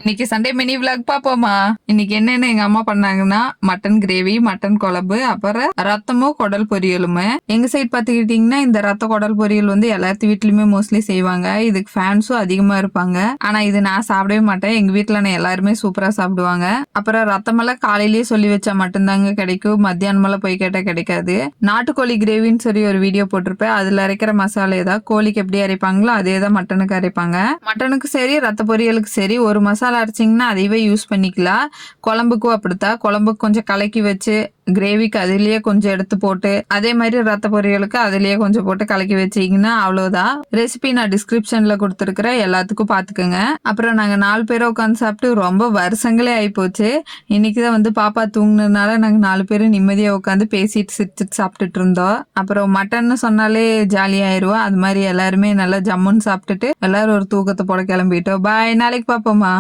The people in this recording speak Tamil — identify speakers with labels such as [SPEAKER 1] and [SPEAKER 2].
[SPEAKER 1] இன்னைக்கு சண்டே மினி விளாக் பாப்போமா? இன்னைக்கு என்னன்னு எங்க அம்மா பண்ணாங்கன்னா மட்டன் கிரேவி, மட்டன் குழம்பு, அப்புறம் ரத்தமும் குடல் பொரியலுமே. எங்க சைட் பாத்துக்கிட்டீங்கன்னா இந்த ரத்த குடல் பொரியல் வந்து எல்லாத்து வீட்லயுமே மோஸ்ட்லி செய்வாங்க. இதுக்கு ஃபேன்ஸும் அதிகமா இருப்பாங்க. ஆனா இது நான் சாப்பிடவே மாட்டேன். எங்க வீட்டுல நான் எல்லாருமே சூப்பரா சாப்பிடுவாங்க. அப்புறம் ரத்தமெல்லாம் காலையிலேயே சொல்லி வச்சா மட்டும்தாங்க கிடைக்கும். மத்தியானமெல்லாம் போய் கேட்டா கிடைக்காது. நாட்டுக்கோழி கிரேவின்னு சொல்லி ஒரு வீடியோ போட்டிருப்பேன். அதுல அரைக்கிற மசாலா தான் கோழிக்கு எப்படி அரைப்பாங்களோ அதே தான் மட்டனுக்கு அரைப்பாங்க. மட்டனுக்கு சரி ரத்த பொரியலுக்கு சரி ஒரு மசாலா அரைச்சிங்கன்னா அதையவே யூஸ் பண்ணிக்கலாம். குழம்புக்கும் அப்படித்தான். குழம்புக்கு கொஞ்சம் கலக்கி வச்சு கிரேவிக்கு அதுலயே கொஞ்சம் எடுத்து போட்டு அதே மாதிரி ரத்த பொரியலுக்கு அதுலயே கொஞ்சம் போட்டு கலக்கி வச்சீங்கன்னா அவ்வளவுதான். ரெசிபி நான் டிஸ்கிரிப்ஷன்ல கொடுத்துருக்கிறேன், எல்லாத்துக்கும் பாத்துக்கோங்க. அப்புறம் நாங்க 4 பேரும் உட்காந்து சாப்பிட்டு ரொம்ப வருஷங்களே ஆயிப்போச்சு. இன்னைக்குதான் வந்து பாப்பா தூங்குனதுனால நாங்க 4 பேரும் நிம்மதியா உட்காந்து பேசிட்டு சிரிச்சுட்டு சாப்பிட்டுட்டு இருந்தோம். அப்புறம் மட்டன் சொன்னாலே ஜாலியாயிருவோம். அது மாதிரி எல்லாருமே நல்லா ஜம்முன்னு சாப்பிட்டுட்டு எல்லாரும் ஒரு தூக்கத்தை போட கிளம்பிட்டோம். பாய், நாளைக்கு பாப்போமா.